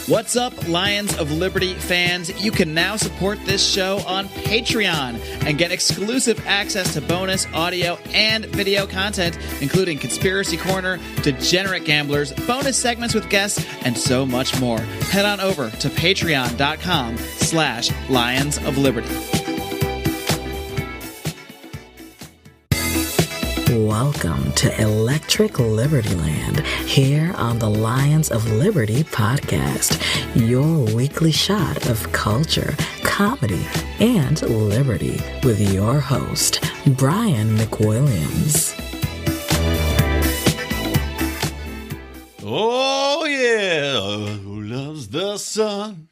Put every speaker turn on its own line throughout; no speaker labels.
What's up, Lions of Liberty fans? You can now support this show on Patreon and get exclusive access to bonus audio and video content, including Conspiracy Corner, Degenerate Gamblers, bonus segments with guests, and so much more. Head on over to patreon.com/Lions of Liberty.
Welcome to Electric Libertyland, here on the Lions of Liberty podcast, your weekly shot of culture, comedy, and liberty with your host, Brian McWilliams.
Oh, yeah, who loves the sun?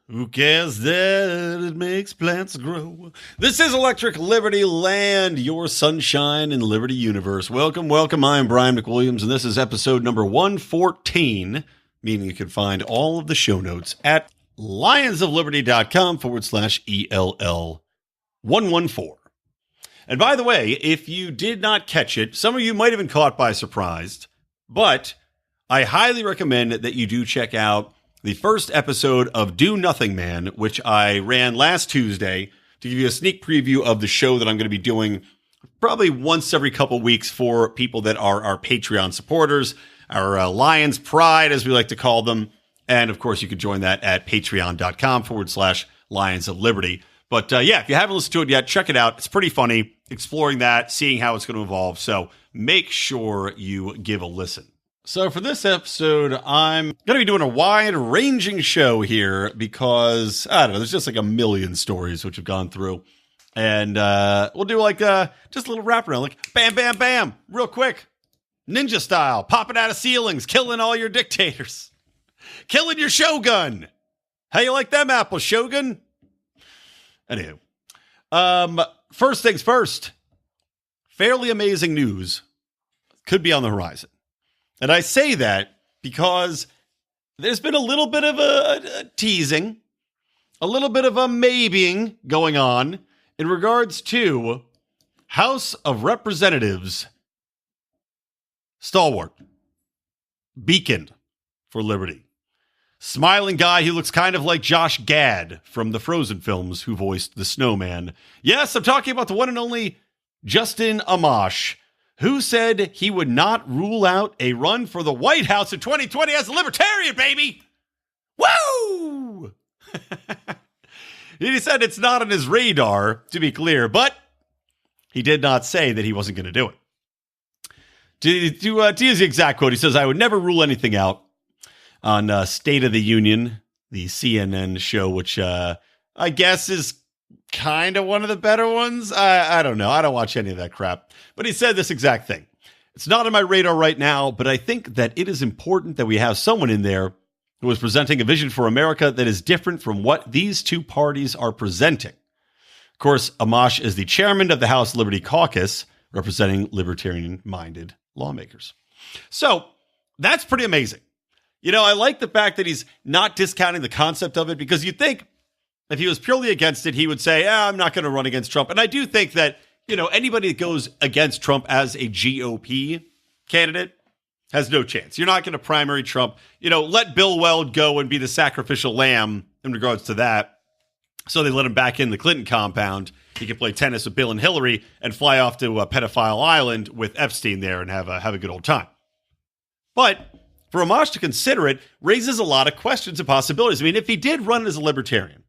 Who cares that it makes plants grow? This is Electric Liberty Land, your sunshine and liberty universe. Welcome, welcome. I am Brian McWilliams, and this is episode number 114, meaning you can find all of the show notes at lionsofliberty.com/ELL114. And by the way, if you did not catch it, some of you might have been caught by surprise, but I highly recommend that you do check out the first episode of Do Nothing Man, which I ran last Tuesday to give you a sneak preview of the show that I'm going to be doing probably once every couple weeks for people that are our Patreon supporters, our Lions Pride, as we like to call them. And of course, you can join that at patreon.com/Lions of Liberty. But yeah, if you haven't listened to it yet, check it out. It's pretty funny, exploring that, seeing how it's going to evolve. So make sure you give a listen. So for this episode, I'm going to be doing a wide-ranging show here because, I don't know, there's just like a million stories which have gone through. And we'll do like just a little wraparound, like bam, bam, bam, real quick. Ninja style, popping out of ceilings, killing all your dictators. Killing your shogun. How you like them apples, shogun? Anywho, first things first, fairly amazing news could be on the horizon. And I say that because there's been a little bit of a teasing, a little bit of a maybeing going on in regards to House of Representatives stalwart, beacon for liberty, smiling guy who looks kind of like Josh Gad from the Frozen films who voiced the snowman. Yes, I'm talking about the one and only Justin Amash, who said he would not rule out a run for the White House in 2020 as a libertarian, baby. Woo! He said it's not on his radar, to be clear, but he did not say that he wasn't going to do it. To use the exact quote, he says, "I would never rule anything out," on State of the Union, the CNN show, which I guess is kind of one of the better ones. I don't know. I don't watch any of that crap. But he said this exact thing. "It's not on my radar right now, but I think that it is important that we have someone in there who is presenting a vision for America that is different from what these two parties are presenting." Of course, Amash is the chairman of the House Liberty Caucus, representing libertarian-minded lawmakers. So that's pretty amazing. You know, I like the fact that he's not discounting the concept of it, because you'd think if he was purely against it, he would say, I'm not going to run against Trump. And I do think that, you know, anybody that goes against Trump as a GOP candidate has no chance. You're not going to primary Trump. You know, let Bill Weld go and be the sacrificial lamb in regards to that. So they let him back in the Clinton compound. He can play tennis with Bill and Hillary and fly off to a pedophile island with Epstein there and have a good old time. But for Amash to consider it raises a lot of questions and possibilities. I mean, if he did run as a libertarian,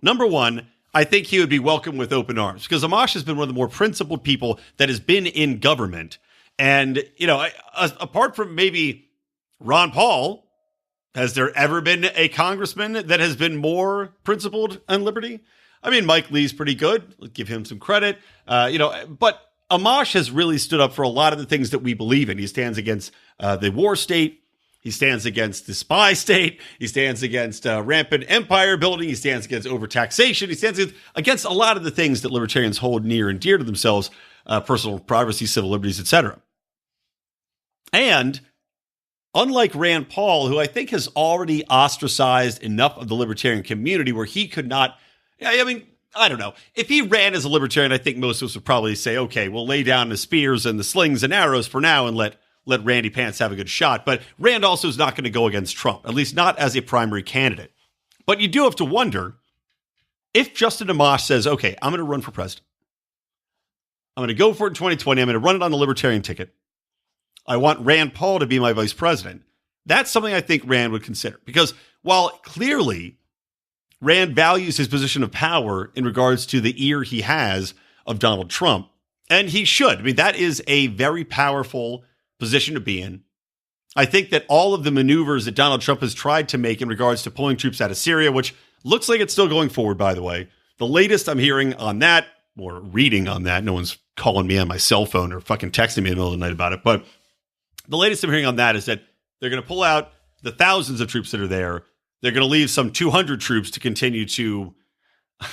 number one, I think he would be welcomed with open arms, because Amash has been one of the more principled people that has been in government. And, you know, apart from maybe Ron Paul, has there ever been a congressman that has been more principled on liberty? I mean, Mike Lee's pretty good. Let's give him some credit. But Amash has really stood up for a lot of the things that we believe in. He stands against the war state. He stands against the spy state. He stands against rampant empire building. He stands against overtaxation. He stands against a lot of the things that libertarians hold near and dear to themselves, personal privacy, civil liberties, etc. And unlike Rand Paul, who I think has already ostracized enough of the libertarian community where he could not, I mean, I don't know. If he ran as a libertarian, I think most of us would probably say, okay, we'll lay down the spears and the slings and arrows for now and let let Randy Pants have a good shot. But Rand also is not going to go against Trump, at least not as a primary candidate. But you do have to wonder, if Justin Amash says, okay, I'm going to run for president. I'm going to go for it in 2020. I'm going to run it on the libertarian ticket. I want Rand Paul to be my vice president. That's something I think Rand would consider. Because while clearly Rand values his position of power in regards to the ear he has of Donald Trump, and he should. I mean, that is a very powerful position to be in. I think that all of the maneuvers that Donald Trump has tried to make in regards to pulling troops out of Syria, which looks like it's still going forward, by the way. The latest I'm hearing on that, or reading on that, no one's calling me on my cell phone or fucking texting me in the middle of the night about it, but the latest I'm hearing on that is that they're going to pull out the thousands of troops that are there. They're going to leave some 200 troops to continue to,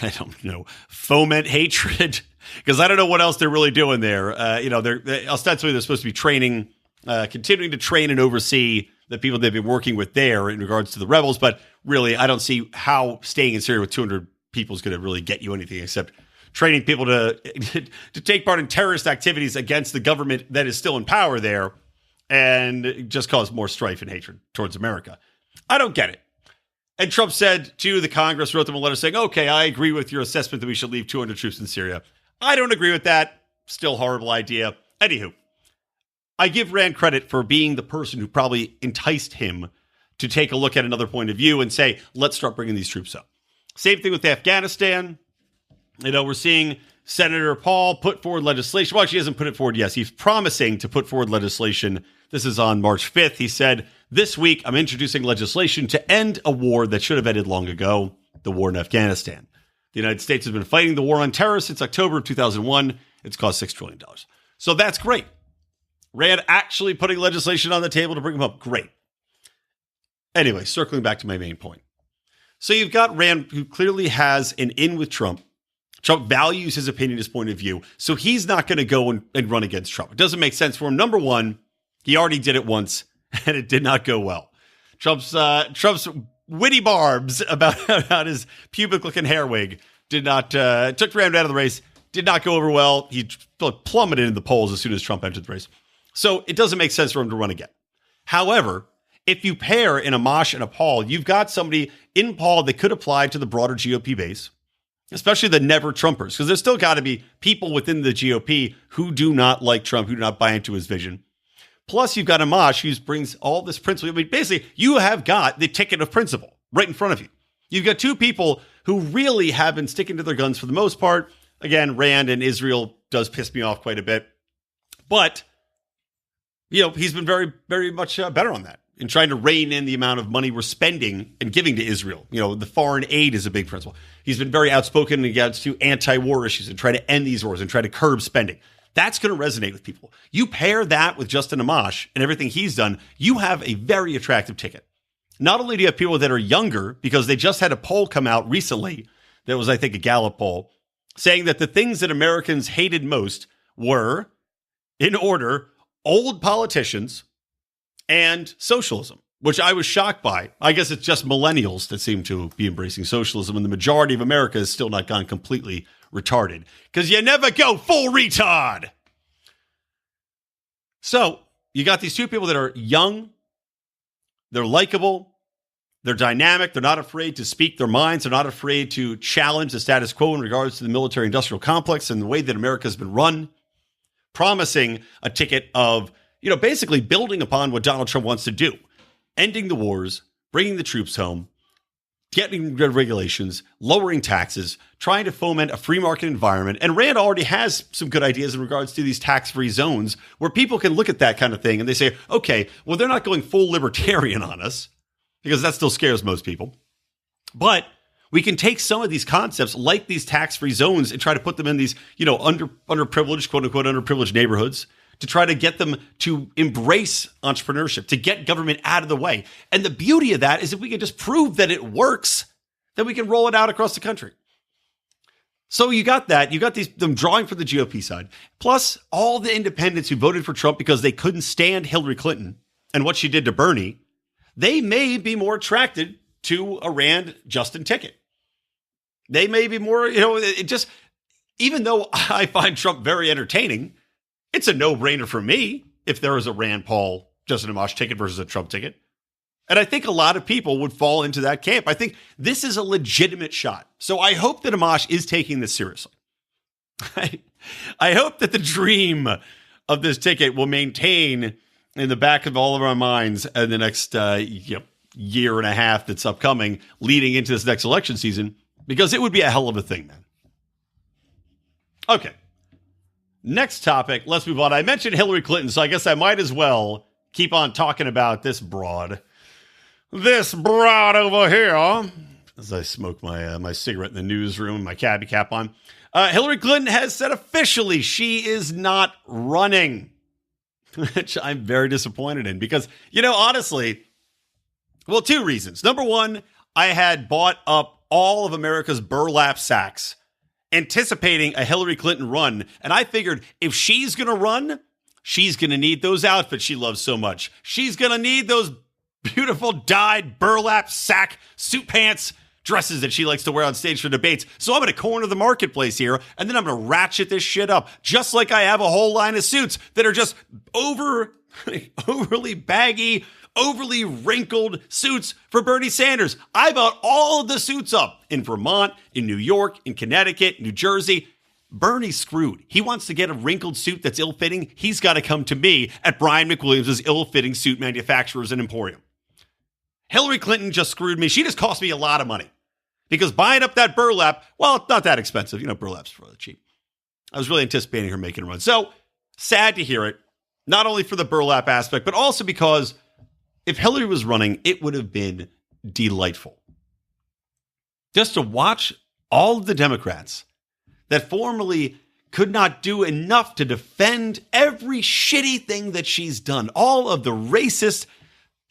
I don't know, foment hatred, because I don't know what else they're really doing there. They're ostensibly they're supposed to be training, continuing to train and oversee the people they've been working with there in regards to the rebels. But really, I don't see how staying in Syria with 200 people is going to really get you anything except training people to take part in terrorist activities against the government that is still in power there, and just cause more strife and hatred towards America. I don't get it. And Trump said to the Congress, wrote them a letter saying, okay, I agree with your assessment that we should leave 200 troops in Syria. I don't agree with that. Still horrible idea. Anywho, I give Rand credit for being the person who probably enticed him to take a look at another point of view and say, let's start bringing these troops up. Same thing with Afghanistan. We're seeing Senator Paul put forward legislation. Well, she hasn't put it forward yet. He's promising to put forward legislation. This is on March 5th. He said, this week, I'm introducing legislation to end a war that should have ended long ago, the war in Afghanistan. The United States has been fighting the war on terror since October of 2001. It's cost $6 trillion. So that's great. Rand actually putting legislation on the table to bring them up. Great. Anyway, circling back to my main point. So you've got Rand, who clearly has an in with Trump. Trump values his opinion, his point of view. So he's not going to go and run against Trump. It doesn't make sense for him. Number one, he already did it once, and it did not go well. Trump's witty barbs about his pubic-looking hair wig did not took Rand out of the race. Did not go over well. He plummeted in the polls as soon as Trump entered the race. So it doesn't make sense for him to run again. However, if you pair an Amash and a Paul, you've got somebody in Paul that could apply to the broader GOP base, especially the never Trumpers, because there's still got to be people within the GOP who do not like Trump, who do not buy into his vision. Plus, you've got Amash, who brings all this principle. I mean, basically, you have got the ticket of principle right in front of you. You've got two people who really have been sticking to their guns for the most part. Again, Rand and Israel does piss me off quite a bit. But, he's been very, very much better on that in trying to rein in the amount of money we're spending and giving to Israel. The foreign aid is a big principle. He's been very outspoken in regards to anti-war issues and try to end these wars and try to curb spending. That's going to resonate with people. You pair that with Justin Amash and everything he's done, you have a very attractive ticket. Not only do you have people that are younger, because they just had a poll come out recently, that was, I think, a Gallup poll, saying that the things that Americans hated most were, in order, old politicians and socialism, which I was shocked by. I guess it's just millennials that seem to be embracing socialism, and the majority of America has still not gone completely retarded, because you never go full retard. So you got these two people that are young, they're likable, they're dynamic, they're not afraid to speak their minds, they're not afraid to challenge the status quo in regards to the military-industrial complex and the way that America has been run, promising a ticket of, basically building upon what Donald Trump wants to do, ending the wars, bringing the troops home, getting rid of regulations, lowering taxes, trying to foment a free market environment. And Rand already has some good ideas in regards to these tax-free zones where people can look at that kind of thing and they say, okay, well, they're not going full libertarian on us, because that still scares most people. But we can take some of these concepts like these tax-free zones and try to put them in these, underprivileged, quote unquote, underprivileged neighborhoods to try to get them to embrace entrepreneurship, to get government out of the way. And the beauty of that is if we can just prove that it works, then we can roll it out across the country. So you got that. You got them drawing from the GOP side, plus all the independents who voted for Trump because they couldn't stand Hillary Clinton and what she did to Bernie. They may be more attracted to a Rand Justin ticket. They may be more, even though I find Trump very entertaining, it's a no-brainer for me. if there was a Rand Paul, Justin Amash ticket versus a Trump ticket. And I think a lot of people would fall into that camp. I think this is a legitimate shot. So I hope that Amash is taking this seriously. I hope that the dream of this ticket will maintain in the back of all of our minds in the next year and a half that's upcoming, leading into this next election season, because it would be a hell of a thing, man. Okay. Next topic. Let's move on. I mentioned Hillary Clinton, so I guess I might as well keep on talking about this broad. This broad over here, as I smoke my cigarette in the newsroom, my cabbie cap on. Hillary Clinton has said officially she is not running, which I'm very disappointed in because, honestly, well, two reasons. Number one, I had bought up all of America's burlap sacks, anticipating a Hillary Clinton run, and I figured if she's going to run, she's going to need those outfits she loves so much. She's going to need those beautiful dyed burlap sack suit pants dresses that she likes to wear on stage for debates. So I'm going to corner the marketplace here, and then I'm going to ratchet this shit up, just like I have a whole line of suits that are just overly baggy, overly wrinkled suits for Bernie Sanders. I bought all of the suits up in Vermont, in New York, in Connecticut, New Jersey. Bernie's screwed. He wants to get a wrinkled suit that's ill-fitting. He's got to come to me at Brian McWilliams' ill-fitting suit manufacturers and emporium. Hillary Clinton just screwed me. She just cost me a lot of money because buying up that burlap, well, it's not that expensive. Burlap's really cheap. I was really anticipating her making a run. So sad to hear it, not only for the burlap aspect, but also because if Hillary was running, it would have been delightful. Just to watch all of the Democrats that formerly could not do enough to defend every shitty thing that she's done. All of the racist,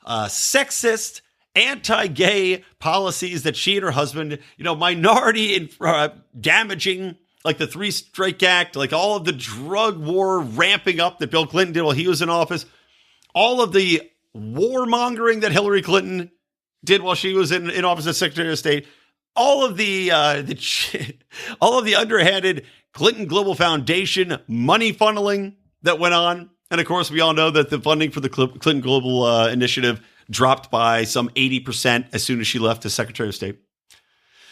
sexist, anti-gay policies that she and her husband, minority damaging, like the Three Strike Act, like all of the drug war ramping up that Bill Clinton did while he was in office, all of the warmongering that Hillary Clinton did while she was in office as Secretary of State, all of the underhanded Clinton Global Foundation money funneling that went on. And of course, we all know that the funding for the Clinton Global Initiative dropped by some 80% as soon as she left as Secretary of State.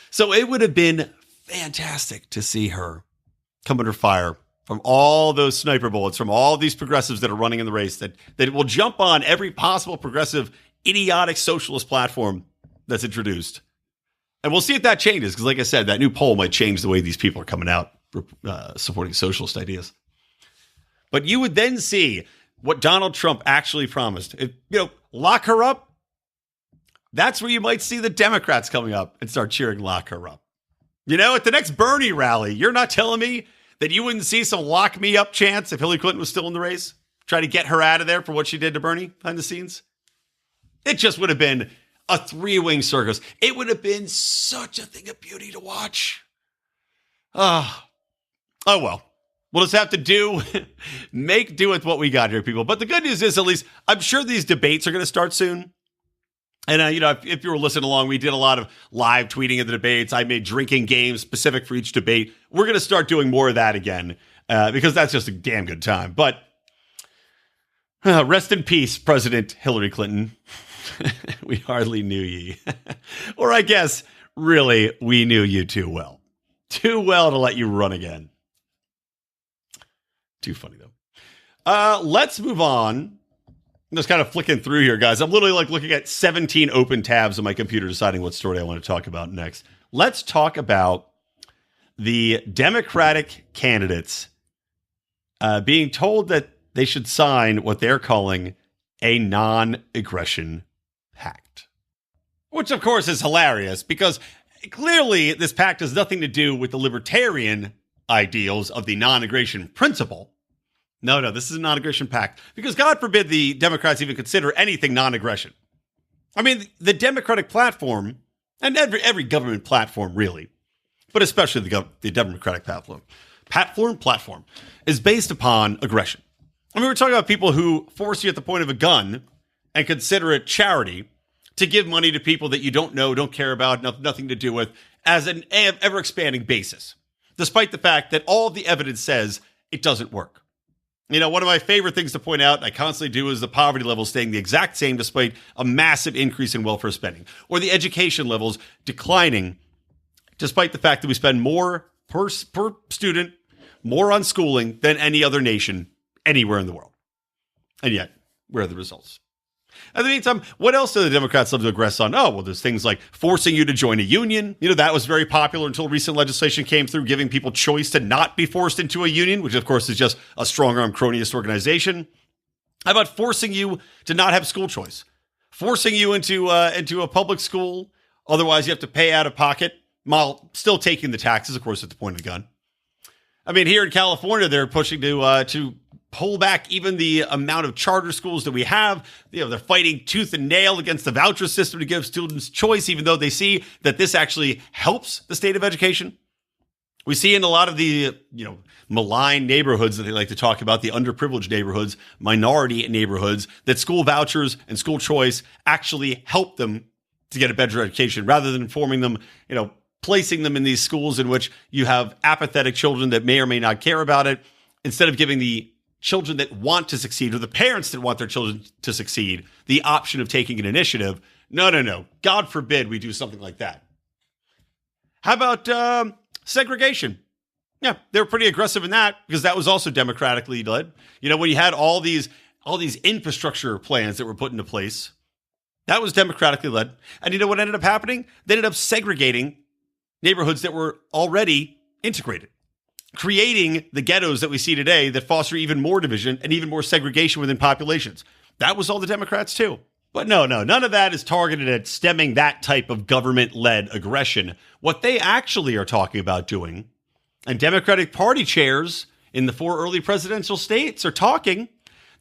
So it would have been fantastic to see her come under fire from all those sniper bullets, from all these progressives that are running in the race, that will jump on every possible progressive, idiotic socialist platform that's introduced. And we'll see if that changes, because like I said, that new poll might change the way these people are coming out supporting socialist ideas. But you would then see what Donald Trump actually promised. Lock her up. That's where you might see the Democrats coming up and start cheering lock her up. At the next Bernie rally, you're not telling me that you wouldn't see some lock me up chants if Hillary Clinton was still in the race? Try to get her out of there for what she did to Bernie behind the scenes? It just would have been a three-wing circus. It would have been such a thing of beauty to watch. Oh well. We'll just have to make do with what we got here, people. But the good news is, at least, I'm sure these debates are going to start soon. And, if you were listening along, we did a lot of live tweeting of the debates. I made drinking games specific for each debate. We're going to start doing more of that again because that's just a damn good time. But rest in peace, President Hillary Clinton. We hardly knew ye. Or I guess, really, we knew you too well. Too well to let you run again. Too funny, though. Let's move on. I'm just kind of flicking through here, guys. I'm literally looking at 17 open tabs on my computer, deciding what story I want to talk about next. Let's talk about the Democratic candidates being told that they should sign what they're calling a non-aggression pact. Which, of course, is hilarious because clearly this pact has nothing to do with the libertarian ideals of the non-aggression principle. No, this is a non-aggression pact because God forbid the Democrats even consider anything non-aggression. I mean, the Democratic platform, and every government platform really, but especially the Democratic platform is based upon aggression. I mean, we're talking about people who force you at the point of a gun and consider it charity to give money to people that you don't know, don't care about, nothing to do with, as an ever-expanding basis, despite the fact that all the evidence says it doesn't work. One of my favorite things to point out, and I constantly do, is the poverty levels staying the exact same despite a massive increase in welfare spending, or the education levels declining despite the fact that we spend more per student, more on schooling than any other nation anywhere in the world. And yet, where are the results? In the meantime, what else do the Democrats love to aggress on? Oh, well, there's things like forcing you to join a union. That was very popular until recent legislation came through, giving people choice to not be forced into a union, which, of course, is just a strong-arm cronyist organization. How about forcing you to not have school choice? Forcing you into a public school, otherwise you have to pay out of pocket, while still taking the taxes, of course, at the point of the gun. I mean, here in California, they're pushing to pull back even the amount of charter schools that we have. They're fighting tooth and nail against the voucher system to give students choice, even though they see that this actually helps the state of education. We see in a lot of the, malign neighborhoods that they like to talk about, the underprivileged neighborhoods, minority neighborhoods, that school vouchers and school choice actually help them to get a better education rather than informing them, placing them in these schools in which you have apathetic children that may or may not care about it, instead of giving the children that want to succeed, or the parents that want their children to succeed, the option of taking an initiative. No. God forbid we do something like that. How about segregation? Yeah, they were pretty aggressive in that because that was also democratically led. When you had all these infrastructure plans that were put into place, that was democratically led. And you know what ended up happening? They ended up segregating neighborhoods that were already integrated, creating the ghettos that we see today that foster even more division and even more segregation within populations. That was all the Democrats too. But no, none of that is targeted at stemming that type of government-led aggression. What they actually are talking about doing, and Democratic Party chairs in the 4 early presidential states are talking,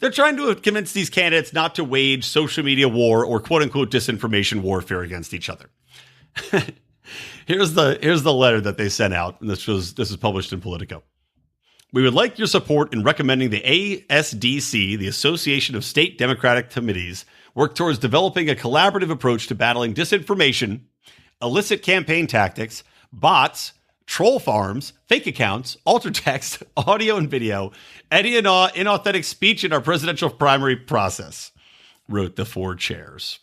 they're trying to convince these candidates not to wage social media war or quote-unquote disinformation warfare against each other. Here's the letter that they sent out, and this is published in Politico. We would like your support in recommending the ASDC, the Association of State Democratic Committees, work towards developing a collaborative approach to battling disinformation, illicit campaign tactics, bots, troll farms, fake accounts, altered text, audio and video, any inauthentic speech in our presidential primary process, wrote the 4 chairs.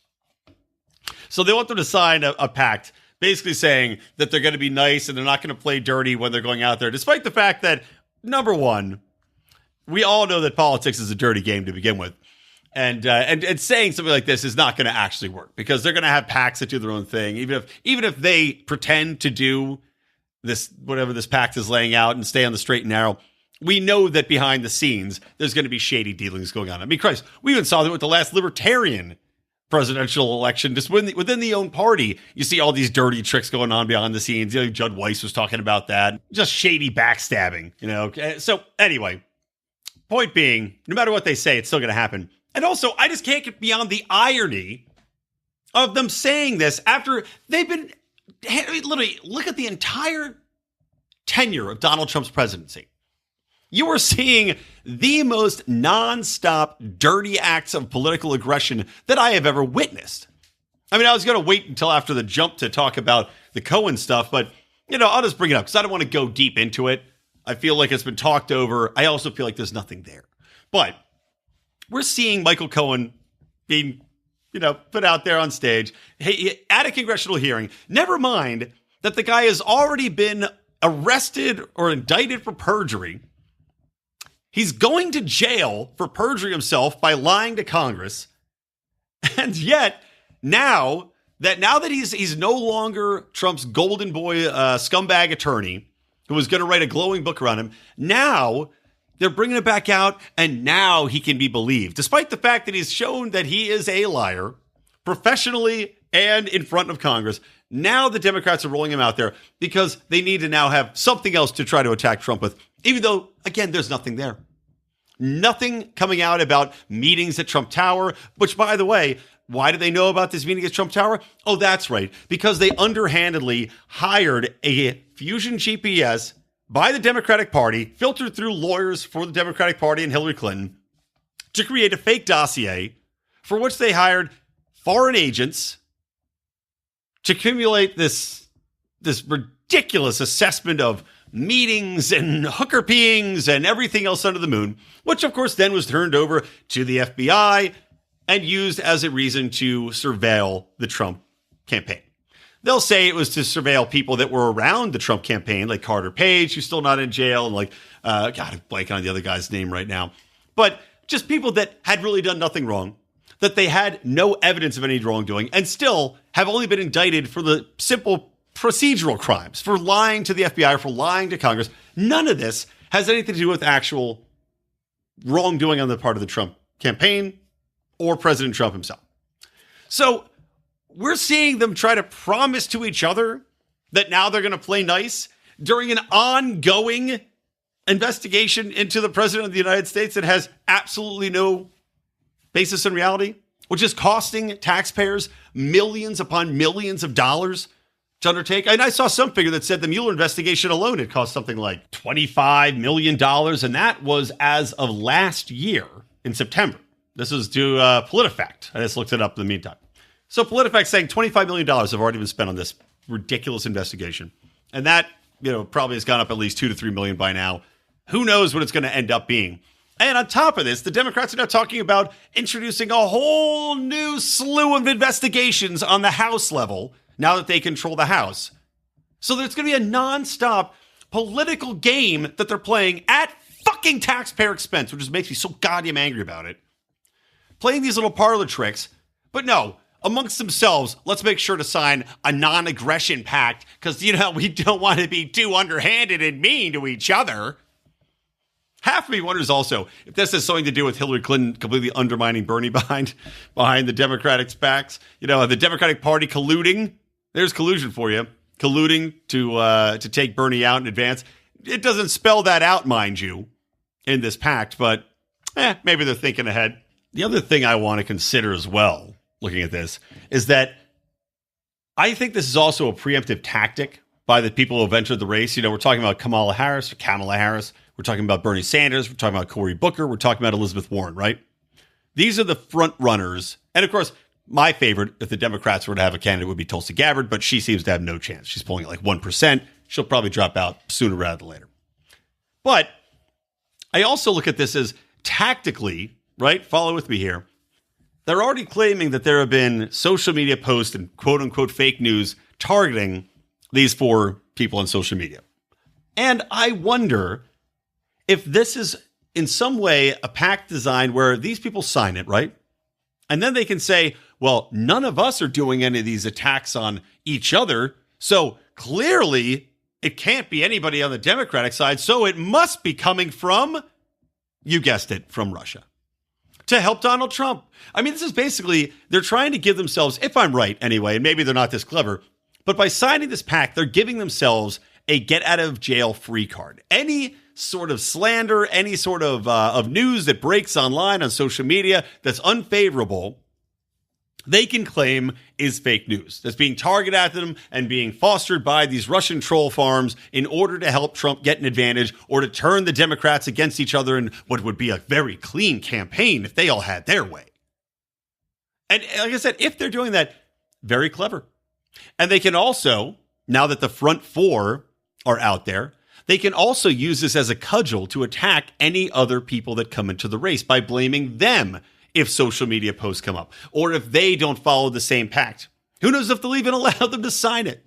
So they want them to sign a pact basically saying that they're going to be nice and they're not going to play dirty when they're going out there, despite the fact that, number one, we all know that politics is a dirty game to begin with. And saying something like this is not going to actually work because they're going to have pacts that do their own thing, even if they pretend to do this, whatever this pact is laying out, and stay on the straight and narrow. We know that behind the scenes, there's going to be shady dealings going on. I mean, Christ, we even saw that with the last libertarian presidential election, just within the own party, you see all these dirty tricks going on behind the scenes. Judd Weiss was talking about that. Just shady backstabbing, So anyway, point being, no matter what they say, it's still going to happen. And also, I just can't get beyond the irony of them saying this after they've been, literally, look at the entire tenure of Donald Trump's presidency. You are seeing the most nonstop dirty acts of political aggression that I have ever witnessed. I mean, I was going to wait until after the jump to talk about the Cohen stuff, but, I'll just bring it up because I don't want to go deep into it. I feel like it's been talked over. I also feel like there's nothing there. But we're seeing Michael Cohen being, put out there on stage at a congressional hearing. Never mind that the guy has already been arrested or indicted for perjury. He's going to jail for perjuring himself by lying to Congress. And yet, now that he's no longer Trump's golden boy scumbag attorney who was going to write a glowing book around him, now they're bringing it back out, and now he can be believed, despite the fact that he's shown that he is a liar professionally and in front of Congress. Now the Democrats are rolling him out there because they need to now have something else to try to attack Trump with, even though, again, there's nothing there. Nothing coming out about meetings at Trump Tower, which, by the way, why do they know about this meeting at Trump Tower? Oh, that's right. Because they underhandedly hired a Fusion GPS by the Democratic Party, filtered through lawyers for the Democratic Party and Hillary Clinton, to create a fake dossier for which they hired foreign agents to accumulate this ridiculous assessment of meetings and hooker peeings and everything else under the moon, which of course then was turned over to the FBI and used as a reason to surveil the Trump campaign. They'll say it was to surveil people that were around the Trump campaign, like Carter Page, who's still not in jail, and God, I'm blanking on the other guy's name right now. But just people that had really done nothing wrong, that they had no evidence of any wrongdoing, and still have only been indicted for the simple procedural crimes, for lying to the FBI, for lying to Congress. None of this has anything to do with actual wrongdoing on the part of the Trump campaign or President Trump himself. So we're seeing them try to promise to each other that now they're going to play nice during an ongoing investigation into the President of the United States that has absolutely no basis in reality, which is costing taxpayers millions upon millions of dollars to undertake. And I saw some figure that said the Mueller investigation alone had cost something like $25 million, and that was as of last year in September. This was due PolitiFact. I just looked it up in the meantime. So PolitiFact saying $25 million have already been spent on this ridiculous investigation. And that, probably has gone up at least $2 to $3 million by now. Who knows what it's going to end up being. And on top of this, the Democrats are now talking about introducing a whole new slew of investigations on the House level now that they control the House. So there's going to be a nonstop political game that they're playing at fucking taxpayer expense, which just makes me so goddamn angry about it. Playing these little parlor tricks. But no, amongst themselves, let's make sure to sign a non-aggression pact because, we don't want to be too underhanded and mean to each other. Half of me wonders also if this has something to do with Hillary Clinton completely undermining Bernie behind the Democratic backs. The Democratic Party colluding. There's collusion for you. Colluding to take Bernie out in advance. It doesn't spell that out, mind you, in this pact, but maybe they're thinking ahead. The other thing I want to consider as well, looking at this, is that I think this is also a preemptive tactic by the people who have entered the race. We're talking about Kamala Harris. We're talking about Bernie Sanders. We're talking about Cory Booker. We're talking about Elizabeth Warren, right? These are the front runners. And of course, my favorite, if the Democrats were to have a candidate, would be Tulsi Gabbard, but she seems to have no chance. She's polling at like 1%. She'll probably drop out sooner rather than later. But I also look at this as tactically, right? Follow with me here. They're already claiming that there have been social media posts and quote unquote fake news targeting these four people on social media. And I wonder if this is in some way a pact designed where these people sign it, right? And then they can say, well, none of us are doing any of these attacks on each other. So clearly it can't be anybody on the Democratic side. So it must be coming from, you guessed it, from Russia to help Donald Trump. I mean, this is basically, they're trying to give themselves, if I'm right anyway, and maybe they're not this clever, but by signing this pact, they're giving themselves a get out of jail free card. Any sort of slander, any sort of news that breaks online on social media that's unfavorable, they can claim is fake news that's being targeted at them and being fostered by these Russian troll farms in order to help Trump get an advantage or to turn the Democrats against each other in what would be a very clean campaign if they all had their way. And like I said, if they're doing that, very clever. And they can also, now that the front four are out there, they can also use this as a cudgel to attack any other people that come into the race by blaming them if social media posts come up or if they don't follow the same pact. Who knows if they'll even allow them to sign it?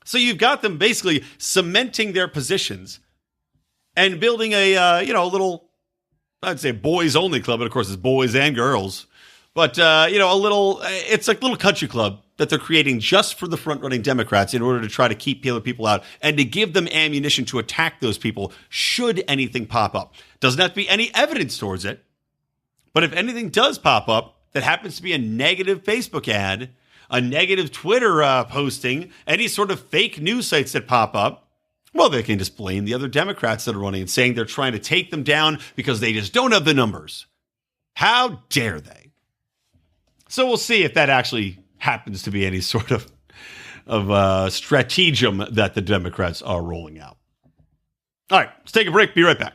So you've got them basically cementing their positions and building a little, I'd say boys only club, but of course it's boys and girls. But, it's like a little country club that they're creating just for the front-running Democrats in order to try to keep other people out and to give them ammunition to attack those people should anything pop up. Doesn't have to be any evidence towards it. But if anything does pop up that happens to be a negative Facebook ad, a negative Twitter posting, any sort of fake news sites that pop up, well, they can just blame the other Democrats that are running and saying they're trying to take them down because they just don't have the numbers. How dare they? So we'll see if that actually happens to be any sort of stratagem that the Democrats are rolling out. All right, let's take a break. Be right back.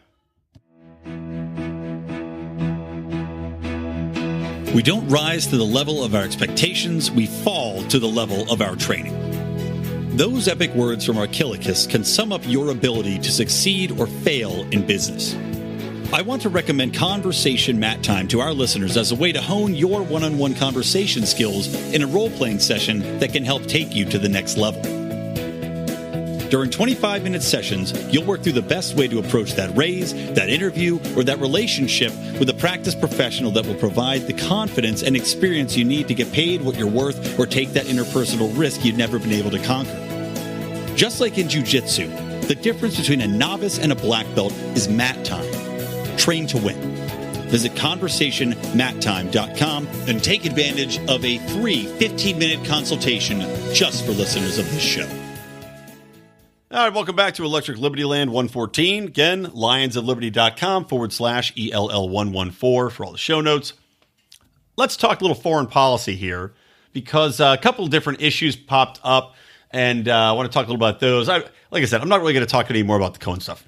We don't rise to the level of our expectations. We fall to the level of our training. Those epic words from Archilochus can sum up your ability to succeed or fail in business. I want to recommend Conversation Mat Time to our listeners as a way to hone your one-on-one conversation skills in a role-playing session that can help take you to the next level. During 25-minute sessions, you'll work through the best way to approach that raise, that interview, or that relationship with a practiced professional that will provide the confidence and experience you need to get paid what you're worth or take that interpersonal risk you've never been able to conquer. Just like in jiu-jitsu, the difference between a novice and a black belt is mat time. Train to win. Visit conversationmattime.com and take advantage of a free 15-minute consultation just for listeners of this show.
All right, welcome back to Electric Libertyland 114. Again, lionsofliberty.com/ELL114 for all the show notes. Let's talk a little foreign policy here because a couple of different issues popped up, and I want to talk a little about those. Like I said, I'm not really going to talk anymore about the Cohen stuff.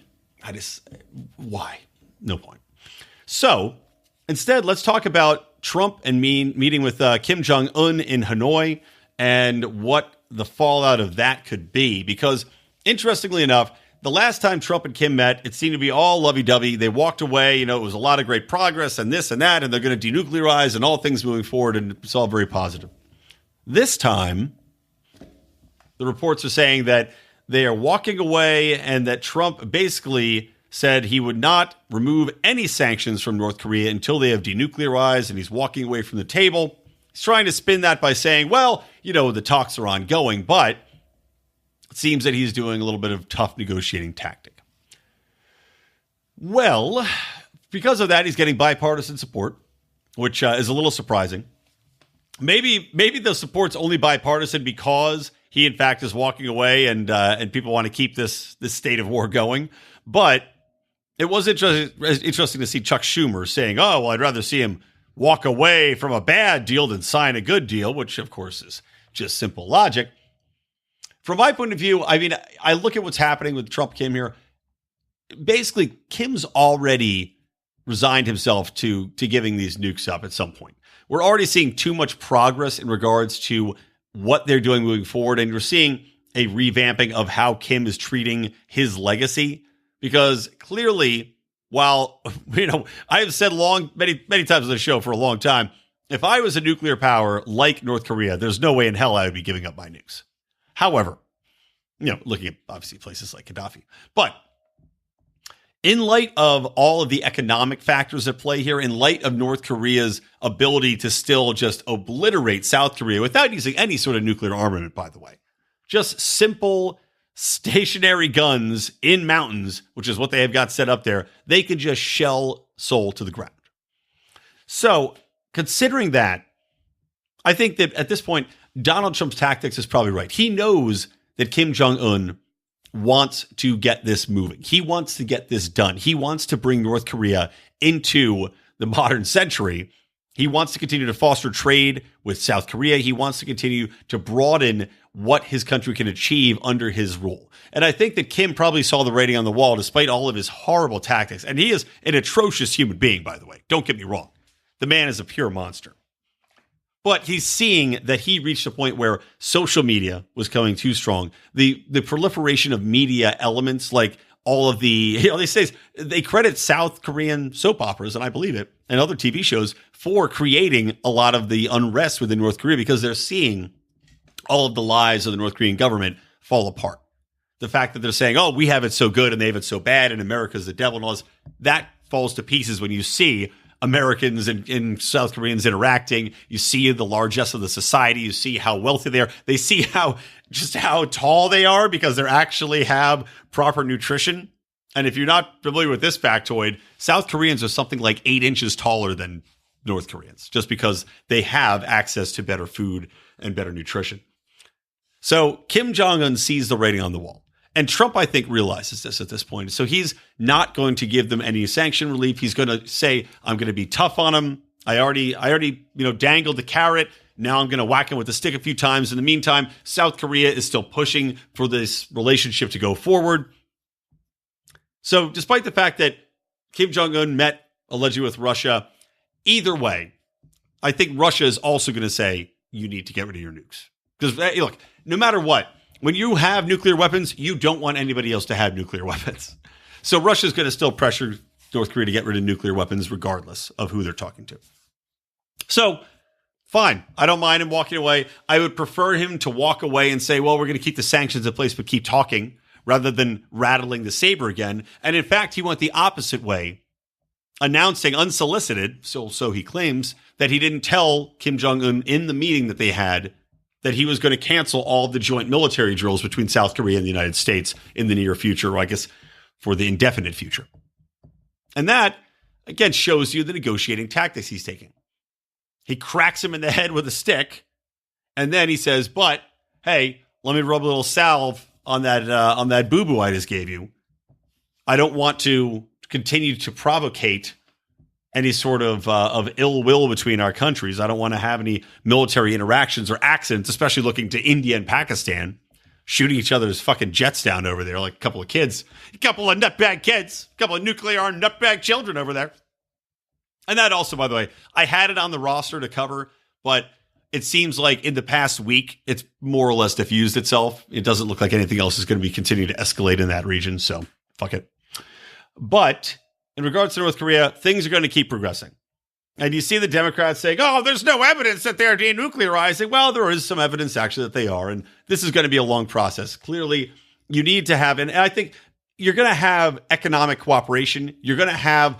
Why? No point. So instead, let's talk about Trump and meeting with Kim Jong-un in Hanoi and what the fallout of that could be, because interestingly enough, the last time Trump and Kim met, it seemed to be all lovey-dovey. They walked away. It was a lot of great progress and this and that, and they're going to denuclearize and all things moving forward, and it's all very positive. This time, the reports are saying that they are walking away and that Trump basically said he would not remove any sanctions from North Korea until they have denuclearized, and he's walking away from the table. He's trying to spin that by saying, well, the talks are ongoing, but it seems that he's doing a little bit of tough negotiating tactic. Well, because of that, he's getting bipartisan support, which is a little surprising. Maybe the support's only bipartisan because he, in fact, is walking away and people want to keep this state of war going. But it was interesting to see Chuck Schumer saying, oh, well, I'd rather see him walk away from a bad deal than sign a good deal, which, of course, is just simple logic. From my point of view, I look at what's happening with Trump, Kim here. Basically, Kim's already resigned himself to giving these nukes up at some point. We're already seeing too much progress in regards to what they're doing moving forward, and you're seeing a revamping of how Kim is treating his legacy. Because clearly, while I have said many times on the show for a long time, if I was a nuclear power like North Korea, there's no way in hell I would be giving up my nukes. However, looking at obviously places like Gaddafi. But in light of all of the economic factors at play here, in light of North Korea's ability to still just obliterate South Korea without using any sort of nuclear armament, by the way, just simple stationary guns in mountains, which is what they have got set up there, they can just shell Seoul to the ground. So considering that, I think that at this point, Donald Trump's tactics is probably right. He knows that Kim Jong-un wants to get this moving. He wants to get this done. He wants to bring North Korea into the modern century. He wants to continue to foster trade with South Korea. He wants to continue to broaden what his country can achieve under his rule. And I think that Kim probably saw the writing on the wall despite all of his horrible tactics. And he is an atrocious human being, by the way. Don't get me wrong. The man is a pure monster. But he's seeing that he reached a point where social media was coming too strong. The proliferation of media elements, like all of the, they credit South Korean soap operas, and I believe it, and other TV shows for creating a lot of the unrest within North Korea because they're seeing all of the lies of the North Korean government fall apart. The fact that they're saying, oh, we have it so good and they have it so bad and America's the devil and all this, that falls to pieces when you see Americans and South Koreans interacting. You see the largesse of the society. You see how wealthy they are. They see how tall they are because they actually have proper nutrition. And if you're not familiar with this factoid, South Koreans are something like 8 inches taller than North Koreans just because they have access to better food and better nutrition. So Kim Jong-un sees the writing on the wall. And Trump, I think, realizes this at this point. So he's not going to give them any sanction relief. He's going to say, I'm going to be tough on them. I already dangled the carrot. Now I'm going to whack him with the stick a few times. In the meantime, South Korea is still pushing for this relationship to go forward. So despite the fact that Kim Jong-un met allegedly with Russia, either way, I think Russia is also going to say, you need to get rid of your nukes. Because look, no matter what, when you have nuclear weapons, you don't want anybody else to have nuclear weapons. So Russia's going to still pressure North Korea to get rid of nuclear weapons regardless of who they're talking to. So, fine. I don't mind him walking away. I would prefer him to walk away and say, well, we're going to keep the sanctions in place, but keep talking, rather than rattling the saber again. And in fact, he went the opposite way, announcing unsolicited, so he claims, that he didn't tell Kim Jong-un in the meeting that they had that he was going to cancel all of the joint military drills between South Korea and the United States in the near future, or I guess for the indefinite future. And that, again, shows you the negotiating tactics he's taking. He cracks him in the head with a stick, and then he says, but, hey, let me rub a little salve on that boo-boo I just gave you. I don't want to continue to provocate any sort of ill will between our countries. I don't want to have any military interactions or accidents, especially looking to India and Pakistan, shooting each other's fucking jets down over there like a couple of kids. A couple of nutbag kids. A couple of nuclear nutbag children over there. And that also, by the way, I had it on the roster to cover, but it seems like in the past week, it's more or less diffused itself. It doesn't look like anything else is going to be continuing to escalate in that region, so fuck it. But in regards to North Korea, things are going to keep progressing. And you see the Democrats saying, oh, there's no evidence that they're denuclearizing. Well, there is some evidence actually that they are. And this is going to be a long process. Clearly, you need to have, and I think you're going to have economic cooperation. You're going to have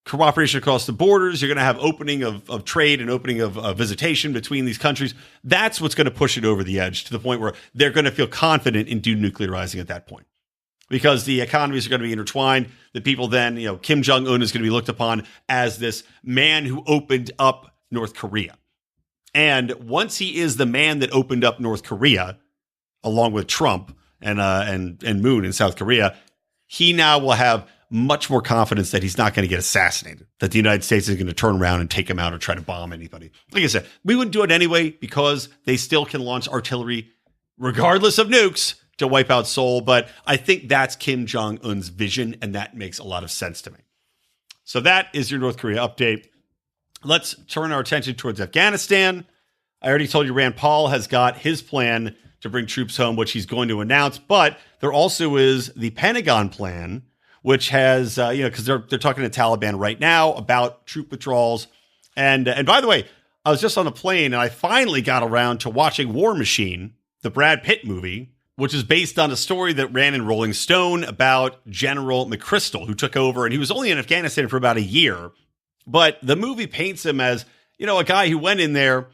cooperation across the borders. You're going to have opening of trade and opening of visitation between these countries. That's what's going to push it over the edge to the point where they're going to feel confident in denuclearizing at that point. Because the economies are going to be intertwined. The people then, Kim Jong-un is going to be looked upon as this man who opened up North Korea. And once he is the man that opened up North Korea, along with Trump and Moon in South Korea, he now will have much more confidence that he's not going to get assassinated, that the United States is going to turn around and take him out or try to bomb anybody. Like I said, we wouldn't do it anyway because they still can launch artillery regardless of nukes to wipe out Seoul, but I think that's Kim Jong-un's vision, and that makes a lot of sense to me. So that is your North Korea update. Let's turn our attention towards Afghanistan. I already told you Rand Paul has got his plan to bring troops home, which he's going to announce, but there also is the Pentagon plan, which has, because they're talking to Taliban right now about troop withdrawals. And by the way, I was just on a plane, and I finally got around to watching War Machine, the Brad Pitt movie, which is based on a story that ran in Rolling Stone about General McChrystal, who took over, and he was only in Afghanistan for about a year. But the movie paints him as, a guy who went in there,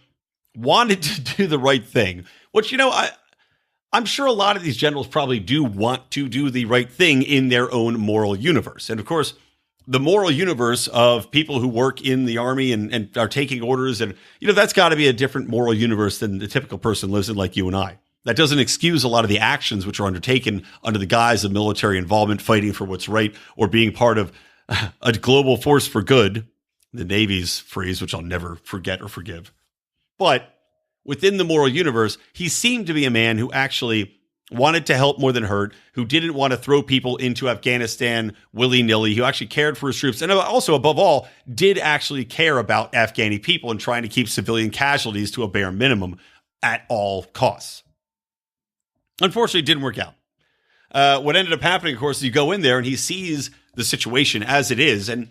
wanted to do the right thing, which, I'm sure a lot of these generals probably do want to do the right thing in their own moral universe. And of course, the moral universe of people who work in the army and are taking orders, and, that's got to be a different moral universe than the typical person lives in like you and I. That doesn't excuse a lot of the actions which are undertaken under the guise of military involvement, fighting for what's right, or being part of a global force for good, the Navy's phrase, which I'll never forget or forgive. But within the moral universe, he seemed to be a man who actually wanted to help more than hurt, who didn't want to throw people into Afghanistan willy-nilly, who actually cared for his troops, and also, above all, did actually care about Afghani people and trying to keep civilian casualties to a bare minimum at all costs. Unfortunately, it didn't work out. What ended up happening, of course, is you go in there and he sees the situation as it is. And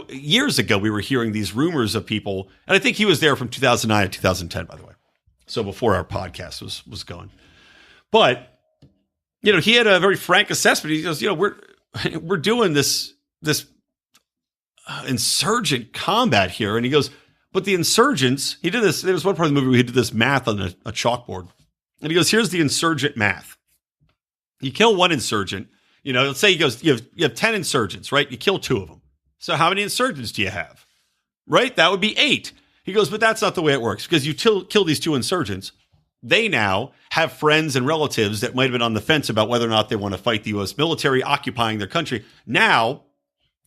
years ago, we were hearing these rumors of people, and I think he was there from 2009 to 2010, by the way. So before our podcast was going. But, he had a very frank assessment. He goes, we're doing this insurgent combat here. And he goes, but the insurgents, he did this, there was one part of the movie where he did this math on a chalkboard. And he goes, here's the insurgent math. You kill one insurgent, let's say he goes, you have 10 insurgents, right? You kill 2 of them. So how many insurgents do you have? Right? That would be 8. He goes, but that's not the way it works, because you kill these 2 insurgents. They now have friends and relatives that might have been on the fence about whether or not they want to fight the U.S. military occupying their country. Now,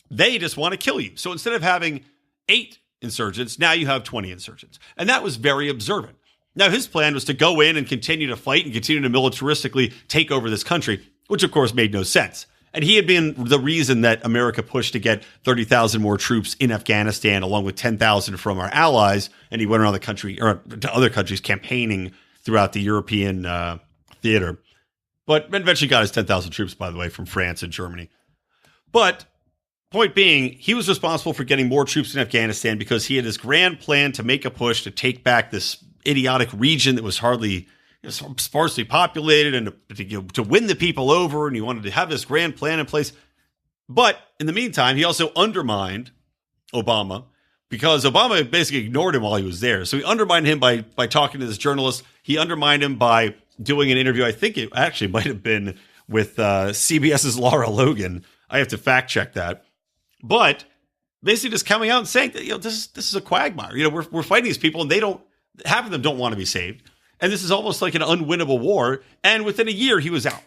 they just want to kill you. So instead of having 8 insurgents, now you have 20 insurgents. And that was very observant. Now, his plan was to go in and continue to fight and continue to militaristically take over this country, which, of course, made no sense. And he had been the reason that America pushed to get 30,000 more troops in Afghanistan, along with 10,000 from our allies. And he went around the country or to other countries campaigning throughout the European theater. But eventually got his 10,000 troops, by the way, from France and Germany. But point being, he was responsible for getting more troops in Afghanistan because he had this grand plan to make a push to take back this idiotic region that was hardly sparsely populated and to win the people over. And he wanted to have this grand plan in place. But in the meantime, he also undermined Obama because Obama basically ignored him while he was there. So he undermined him by talking to this journalist. He undermined him by doing an interview. I think it actually might have been with CBS's Laura Logan. I have to fact check that. But basically just coming out and saying that, this is a quagmire. We're fighting these people and half of them don't want to be saved. And this is almost like an unwinnable war. And within a year, he was out.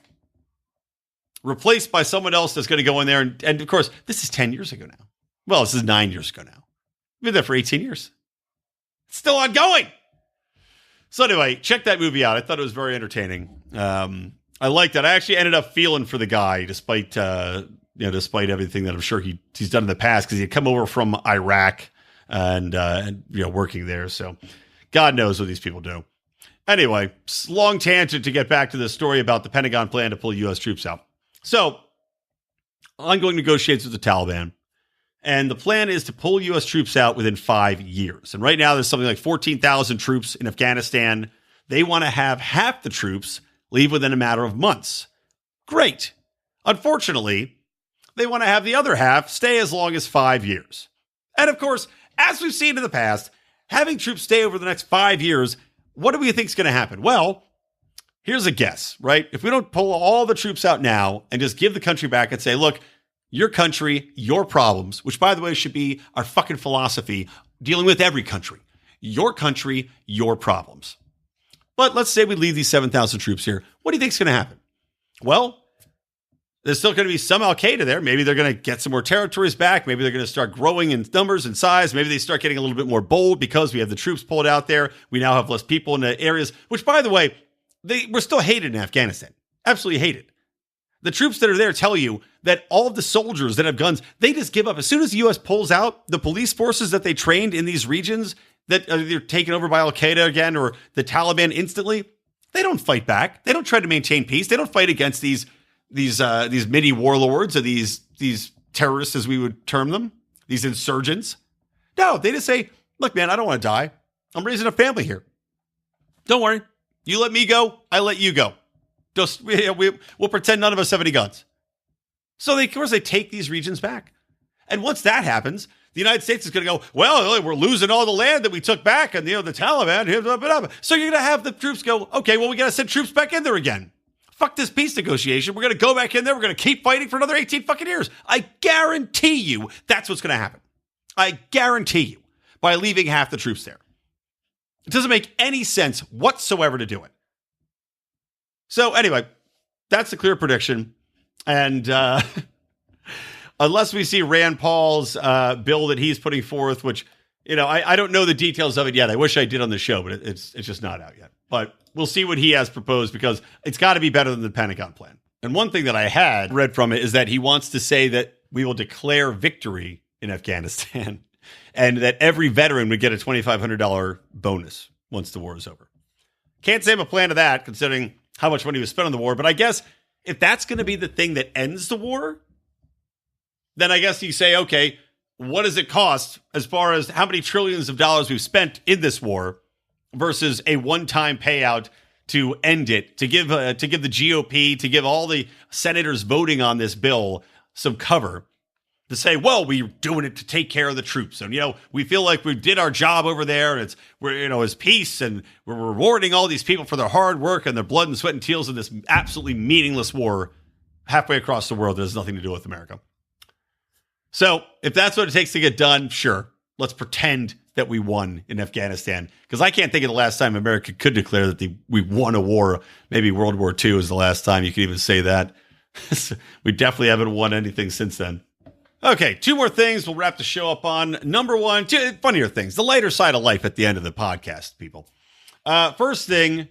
Replaced by someone else that's going to go in there. And of course, this is 10 years ago now. Well, this is 9 years ago now. We've been there for 18 years. It's still ongoing. So anyway, check that movie out. I thought it was very entertaining. I liked it. I actually ended up feeling for the guy, despite everything that I'm sure he's done in the past, because he had come over from Iraq and working there. So God knows what these people do. Anyway, long tangent to get back to the story about the Pentagon plan to pull U.S. troops out. So, ongoing negotiations with the Taliban. And the plan is to pull U.S. troops out within 5 years. And right now, there's something like 14,000 troops in Afghanistan. They want to have half the troops leave within a matter of months. Great. Unfortunately, they want to have the other half stay as long as 5 years. And of course, as we've seen in the past, having troops stay over the next 5 years, what do we think is going to happen? Well, here's a guess, right? If we don't pull all the troops out now and just give the country back and say, look, your country, your problems, which by the way should be our fucking philosophy dealing with every country. Your country, your problems. But let's say we leave these 7,000 troops here. What do you think is going to happen? Well, there's still going to be some Al-Qaeda there. Maybe they're going to get some more territories back. Maybe they're going to start growing in numbers and size. Maybe they start getting a little bit more bold because we have the troops pulled out there. We now have less people in the areas, which, by the way, we're still hated in Afghanistan. Absolutely hated. The troops that are there tell you that all of the soldiers that have guns, they just give up. As soon as the U.S. pulls out, the police forces that they trained in these regions that are either taken over by Al-Qaeda again or the Taliban instantly, they don't fight back. They don't try to maintain peace. They don't fight against these mini warlords or these terrorists, as we would term them, these insurgents. No, they just say, look, man, I don't want to die. I'm raising a family here. Don't worry. You let me go, I let you go. Just we'll pretend none of us have any guns. So of course they take these regions back. And once that happens, the United States is going to go, well, we're losing all the land that we took back and the Taliban. So you're going to have the troops go, okay, well, we got to send troops back in there again. Fuck this peace negotiation. We're going to go back in there. We're going to keep fighting for another 18 fucking years. I guarantee you that's what's going to happen. I guarantee you, by leaving half the troops there. It doesn't make any sense whatsoever to do it. So anyway, that's a clear prediction. And unless we see Rand Paul's bill that he's putting forth, which, I don't know the details of it yet. I wish I did on the show, but it's just not out yet. But we'll see what he has proposed because it's got to be better than the Pentagon plan. And one thing that I had read from it is that he wants to say that we will declare victory in Afghanistan and that every veteran would get a $2,500 bonus once the war is over. Can't say I'm a fan of that considering how much money was spent on the war. But I guess if that's going to be the thing that ends the war, then I guess you say, okay, what does it cost as far as how many trillions of dollars we've spent in this war versus a one-time payout to end it, to give the GOP, to give all the senators voting on this bill some cover, to say, well, we're doing it to take care of the troops. And, we feel like we did our job over there. And it's peace. And we're rewarding all these people for their hard work and their blood and sweat and tears in this absolutely meaningless war halfway across the world that has nothing to do with America. So if that's what it takes to get done, sure, let's pretend that we won in Afghanistan. Because I can't think of the last time America could declare that we won a war. Maybe World War II is the last time you could even say that. We definitely haven't won anything since then. Okay, two more things we'll wrap the show up on. Number one, funnier things, the lighter side of life at the end of the podcast, people. First thing,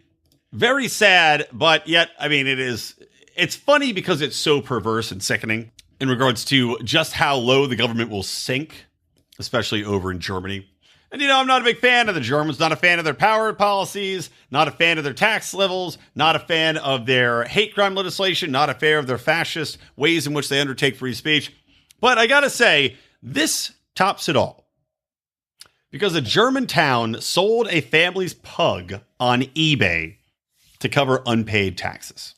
very sad, but yet, it's funny because it's so perverse and sickening in regards to just how low the government will sink, especially over in Germany. And, I'm not a big fan of the Germans, not a fan of their power policies, not a fan of their tax levels, not a fan of their hate crime legislation, not a fan of their fascist ways in which they undertake free speech. But I gotta say, this tops it all. Because a German town sold a family's pug on eBay to cover unpaid taxes.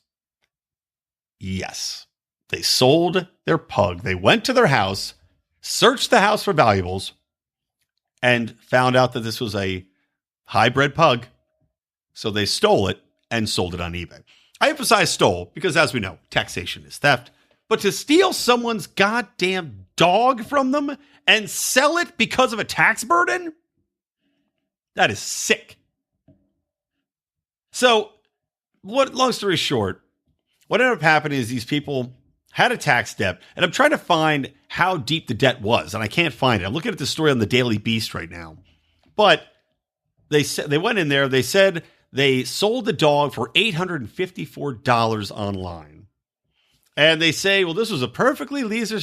Yes, they sold their pug. They went to their house, searched the house for valuables, and found out that this was a hybrid pug. So they stole it and sold it on eBay. I emphasize stole because, as we know, taxation is theft. But to steal someone's goddamn dog from them and sell it because of a tax burden? That is sick. So, long story short, what ended up happening is these people had a tax debt, and I'm trying to find how deep the debt was, and I can't find it. I'm looking at the story on the Daily Beast right now. But they went in there, they said they sold the dog for $854 online. And they say, well, this is a perfectly legal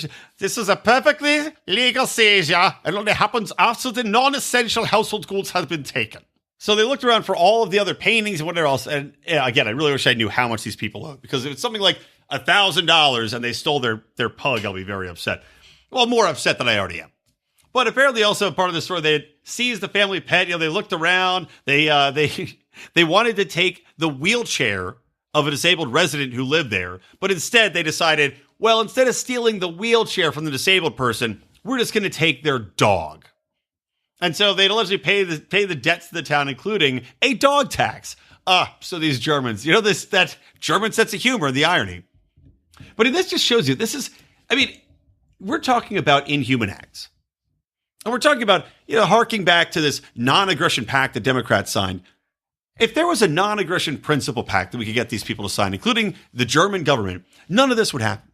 seizure. It only happens after the non-essential household goods have been taken. So they looked around for all of the other paintings and whatever else. And again, I really wish I knew how much these people owed. Because if it's something like $1,000 and they stole their pug, I'll be very upset. Well, more upset than I already am. But apparently also part of the story, they had seized the family pet. They looked around. They wanted to take the wheelchair of a disabled resident who lived there. But instead, they decided, well, instead of stealing the wheelchair from the disabled person, we're just going to take their dog. And so they'd allegedly pay the debts to the town, including a dog tax. So these Germans, that German sense of humor and the irony. But this just shows you, we're talking about inhuman acts. And we're talking about, harking back to this non-aggression pact that Democrats signed. If there was a non-aggression principle pact that we could get these people to sign, including the German government, none of this would happen.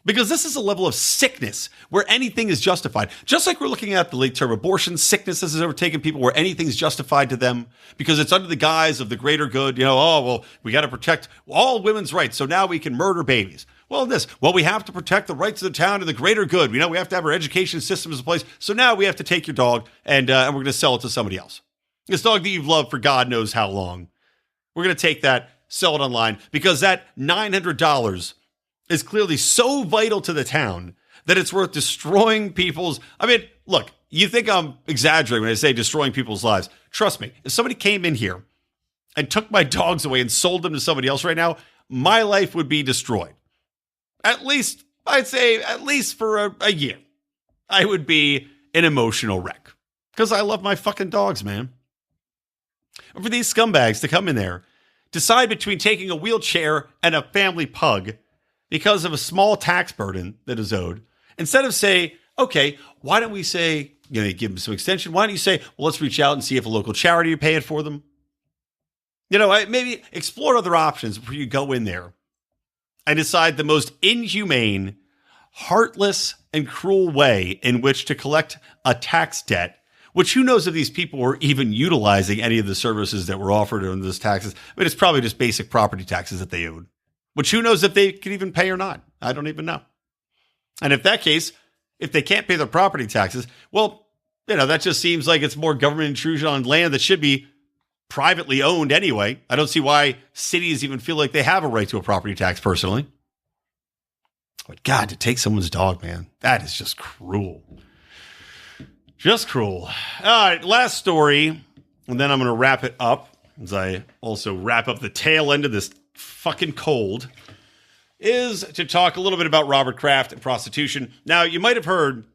Because this is a level of sickness where anything is justified. Just like we're looking at the late-term abortion sickness that has overtaken people where anything's justified to them because it's under the guise of the greater good. We got to protect all women's rights, so now we can murder babies. We have to protect the rights of the town and the greater good. We have to have our education systems in place, so now we have to take your dog and we're going to sell it to somebody else. This dog that you've loved for God knows how long. We're going to take that, sell it online, because that $900 is clearly so vital to the town that it's worth destroying people's... look, you think I'm exaggerating when I say destroying people's lives. Trust me, if somebody came in here and took my dogs away and sold them to somebody else right now, my life would be destroyed. At least, I'd say, for a year. I would be an emotional wreck. Because I love my fucking dogs, man. And for these scumbags to come in there, decide between taking a wheelchair and a family pug because of a small tax burden that is owed, instead of say, okay, why don't we say, give them some extension? Why don't you say, well, let's reach out and see if a local charity will pay it for them? Maybe explore other options before you go in there and decide the most inhumane, heartless, and cruel way in which to collect a tax debt, which who knows if these people were even utilizing any of the services that were offered under those taxes. It's probably just basic property taxes that they owed, which who knows if they could even pay or not. I don't even know. And if that case, if they can't pay their property taxes, well, that just seems like it's more government intrusion on land that should be privately owned anyway. I don't see why cities even feel like they have a right to a property tax personally. But God, to take someone's dog, man, that is just cruel. Just cruel. All right, last story, and then I'm going to wrap it up as I also wrap up the tail end of this fucking cold, is to talk a little bit about Robert Kraft and prostitution. Now, you might have heard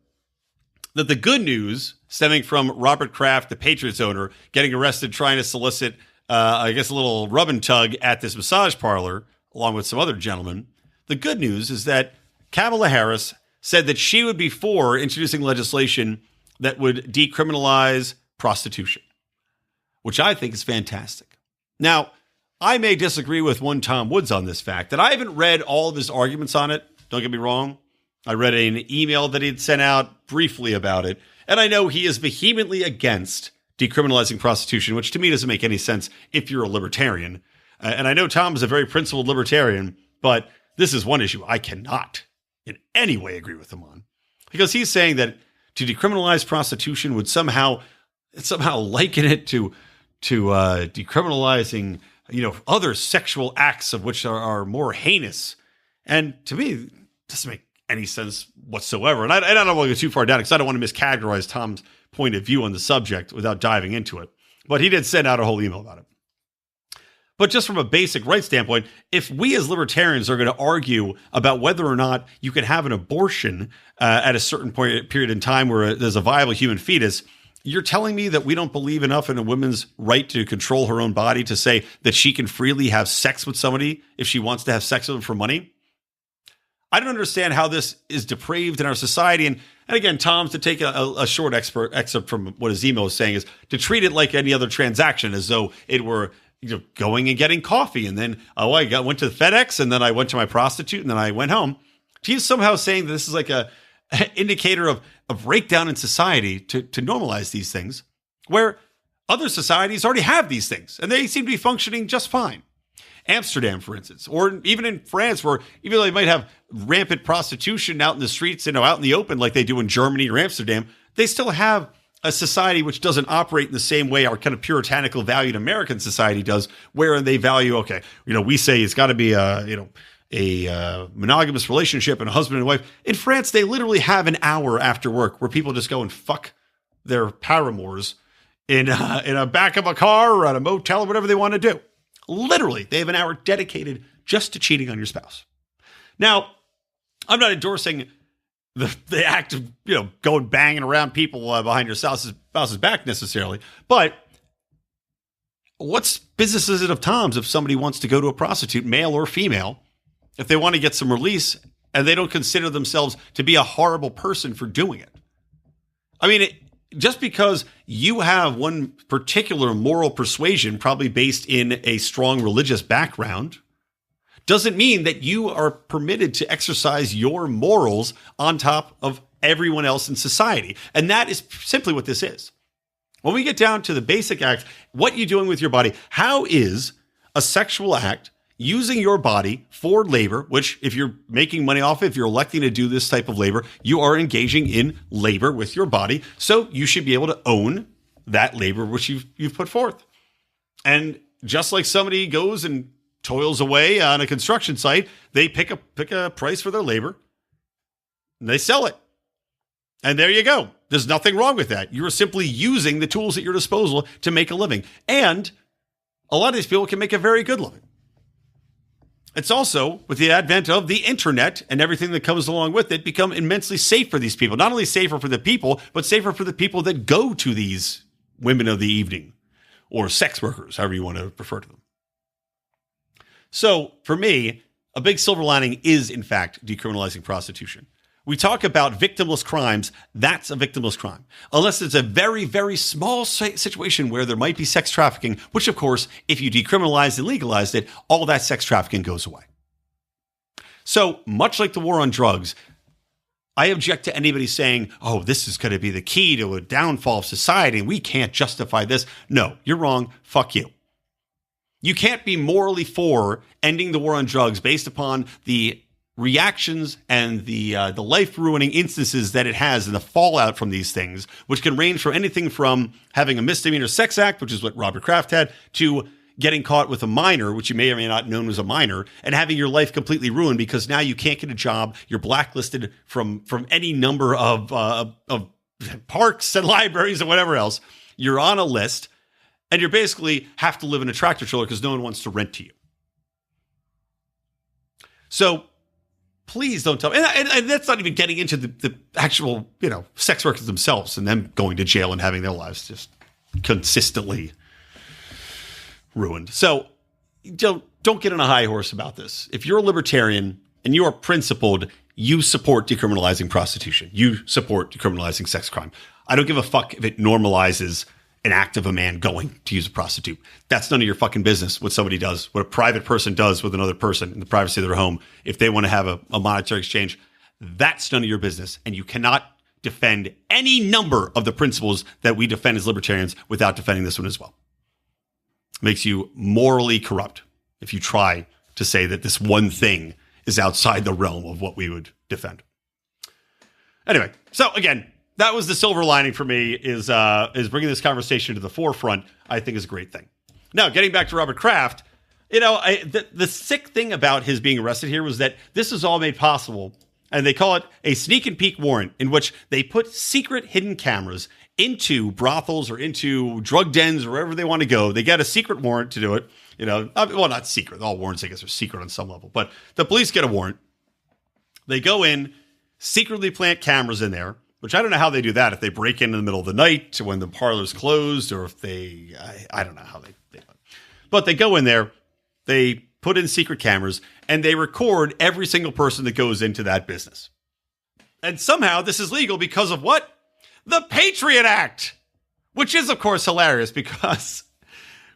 that the good news stemming from Robert Kraft, the Patriots owner, getting arrested trying to solicit, a little rub and tug at this massage parlor, along with some other gentlemen. The good news is that Kamala Harris said that she would be for introducing legislation that would decriminalize prostitution, which I think is fantastic. Now, I may disagree with one Tom Woods on this fact, that I haven't read all of his arguments on it. Don't get me wrong. I read an email that he'd sent out briefly about it, and I know he is vehemently against decriminalizing prostitution, which to me doesn't make any sense if you're a libertarian. And I know Tom is a very principled libertarian, but this is one issue I cannot in any way agree with him on. Because he's saying that to decriminalize prostitution would somehow somehow liken it to decriminalizing, other sexual acts of which are more heinous. And to me, it doesn't make any sense whatsoever. And I don't want to go too far down because I don't want to miscategorize Tom's point of view on the subject without diving into it. But he did send out a whole email about it. But just from a basic rights standpoint, if we as libertarians are going to argue about whether or not you can have an abortion at a certain period in time where there's a viable human fetus, you're telling me that we don't believe enough in a woman's right to control her own body to say that she can freely have sex with somebody if she wants to have sex with them for money? I don't understand how this is depraved in our society. And again, Tom's, to take a short excerpt from what his email is saying, is to treat it like any other transaction, as though it were going and getting coffee. And then, I went to the FedEx, and then I went to my prostitute, and then I went home. He's somehow saying that this is like an indicator of a breakdown in society to normalize these things, where other societies already have these things, and they seem to be functioning just fine. Amsterdam, for instance, or even in France, where even though they might have rampant prostitution out in the streets, out in the open like they do in Germany or Amsterdam, they still have a society which doesn't operate in the same way our kind of puritanical valued American society does, where they value, we say it's got to be a monogamous relationship and a husband and wife. In France, they literally have an hour after work where people just go and fuck their paramours in a back of a car or at a motel or whatever they want to do. Literally, they have an hour dedicated just to cheating on your spouse. Now, I'm not endorsing the act of going banging around people behind your spouse's back necessarily, but what's business is it of Tom's if somebody wants to go to a prostitute, male or female, if they want to get some release and they don't consider themselves to be a horrible person for doing it? I mean, just because you have one particular moral persuasion, probably based in a strong religious background, doesn't mean that you are permitted to exercise your morals on top of everyone else in society. And that is simply what this is. When we get down to the basic act, what you're doing with your body, how is a sexual act using your body for labor, which if you're making money off it, if you're electing to do this type of labor, you are engaging in labor with your body. So you should be able to own that labor which you've put forth. And just like somebody goes and toils away on a construction site, they pick a price for their labor and they sell it. And there you go. There's nothing wrong with that. You're simply using the tools at your disposal to make a living. And a lot of these people can make a very good living. It's also, with the advent of the internet and everything that comes along with it, become immensely safe for these people. Not only safer for the people, but safer for the people that go to these women of the evening or sex workers, however you want to refer to them. So for me, a big silver lining is, in fact, decriminalizing prostitution. We talk about victimless crimes. That's a victimless crime. Unless it's a very, very small situation where there might be sex trafficking, which, of course, if you decriminalized and legalized it, all that sex trafficking goes away. So much like the war on drugs, I object to anybody saying, oh, this is going to be the key to a downfall of society and we can't justify this. No, you're wrong. Fuck you. You can't be morally for ending the war on drugs based upon the reactions and the life-ruining instances that it has and the fallout from these things, which can range from anything from having a misdemeanor sex act, which is what Robert Kraft had, to getting caught with a minor, which you may or may not know as a minor, and having your life completely ruined because now you can't get a job. You're blacklisted from any number of parks and libraries and whatever else. You're on a list, and you basically have to live in a tractor trailer because no one wants to rent to you. So please don't tell me. And that's not even getting into the actual, sex workers themselves and them going to jail and having their lives just consistently ruined. So don't get on a high horse about this. If you're a libertarian and you are principled, you support decriminalizing prostitution. You support decriminalizing sex crime. I don't give a fuck if it normalizes an act of a man going to use a prostitute. That's none of your fucking business what somebody does, what a private person does with another person in the privacy of their home. If they want to have a monetary exchange, that's none of your business. And you cannot defend any number of the principles that we defend as libertarians without defending this one as well. It makes you morally corrupt if you try to say that this one thing is outside the realm of what we would defend. Anyway, so again, that was the silver lining for me, is bringing this conversation to the forefront. I think is a great thing. Now, getting back to Robert Kraft, the sick thing about his being arrested here was that this is all made possible, and they call it a sneak and peek warrant, in which they put secret hidden cameras into brothels or into drug dens or wherever they want to go. They get a secret warrant to do it. Well, not secret. All warrants, I guess, are secret on some level. But the police get a warrant. They go in, secretly plant cameras in there, which I don't know how they do that. If they break in the middle of the night when the parlor's closed, or if they, I don't know how they do it. But they go in there, they put in secret cameras, and they record every single person that goes into that business. And somehow this is legal because of what? The Patriot Act, which is, of course, hilarious because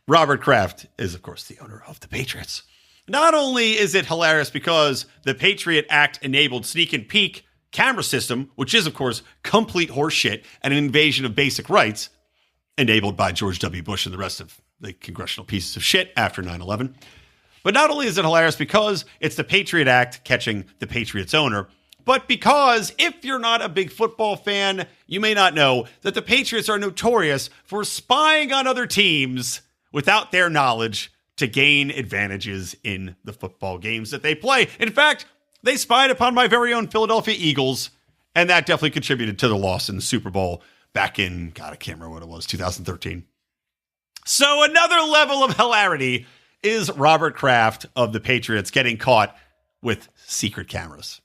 Robert Kraft is, of course, the owner of the Patriots. Not only is it hilarious because the Patriot Act enabled sneak and peek camera system, which is, of course, complete horseshit and an invasion of basic rights, enabled by George W. Bush and the rest of the congressional pieces of shit after 9/11. But not only is it hilarious because it's the Patriot Act catching the Patriots owner, but because if you're not a big football fan, you may not know that the Patriots are notorious for spying on other teams without their knowledge to gain advantages in the football games that they play. In fact, they spied upon my very own Philadelphia Eagles, and that definitely contributed to the loss in the Super Bowl back in, God, I can't remember what it was, 2013. So another level of hilarity is Robert Kraft of the Patriots getting caught with secret cameras.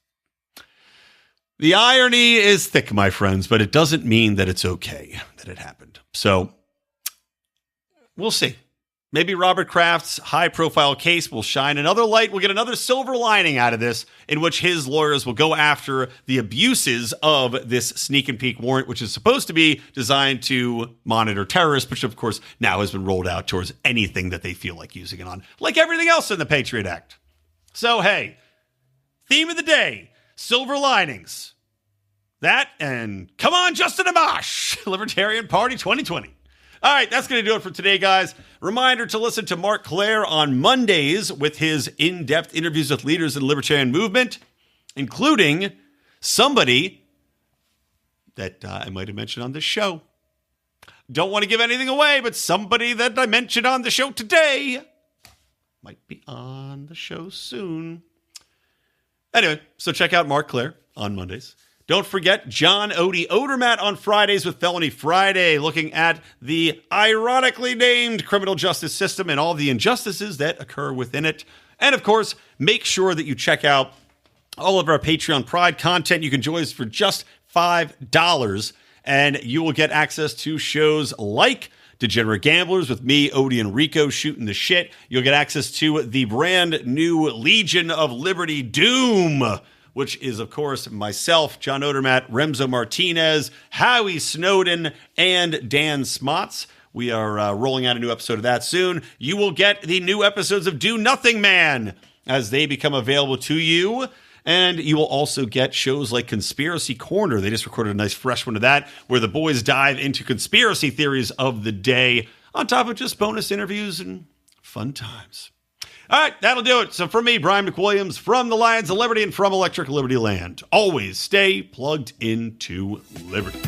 The irony is thick, my friends, but it doesn't mean that it's okay that it happened. So we'll see. Maybe Robert Kraft's high-profile case will shine another light. We'll get another silver lining out of this, in which his lawyers will go after the abuses of this sneak and peek warrant, which is supposed to be designed to monitor terrorists, which, of course, now has been rolled out towards anything that they feel like using it on, like everything else in the Patriot Act. So, hey, theme of the day, silver linings. That and come on, Justin Amash, Libertarian Party 2020. All right, that's going to do it for today, guys. Reminder to listen to Mark Claire on Mondays with his in-depth interviews with leaders in the libertarian movement, including somebody that I might have mentioned on this show. Don't want to give anything away, but somebody that I mentioned on the show today might be on the show soon. Anyway, so check out Mark Claire on Mondays. Don't forget John Odie Odermatt on Fridays with Felony Friday, looking at the ironically named criminal justice system and all the injustices that occur within it. And of course, make sure that you check out all of our Patreon Pride content. You can join us for just $5, and you will get access to shows like Degenerate Gamblers with me, Odie, and Rico shooting the shit. You'll get access to the brand new Legion of Liberty Doom, which is, of course, myself, John Odermatt, Remzo Martinez, Howie Snowden, and Dan Smots. We are rolling out a new episode of that soon. You will get the new episodes of Do Nothing Man as they become available to you. And you will also get shows like Conspiracy Corner. They just recorded a nice fresh one of that, where the boys dive into conspiracy theories of the day, on top of just bonus interviews and fun times. All right, that'll do it. So from me, Brian McWilliams, from the Lions of Liberty and from Electric Libertyland, always stay plugged into liberty.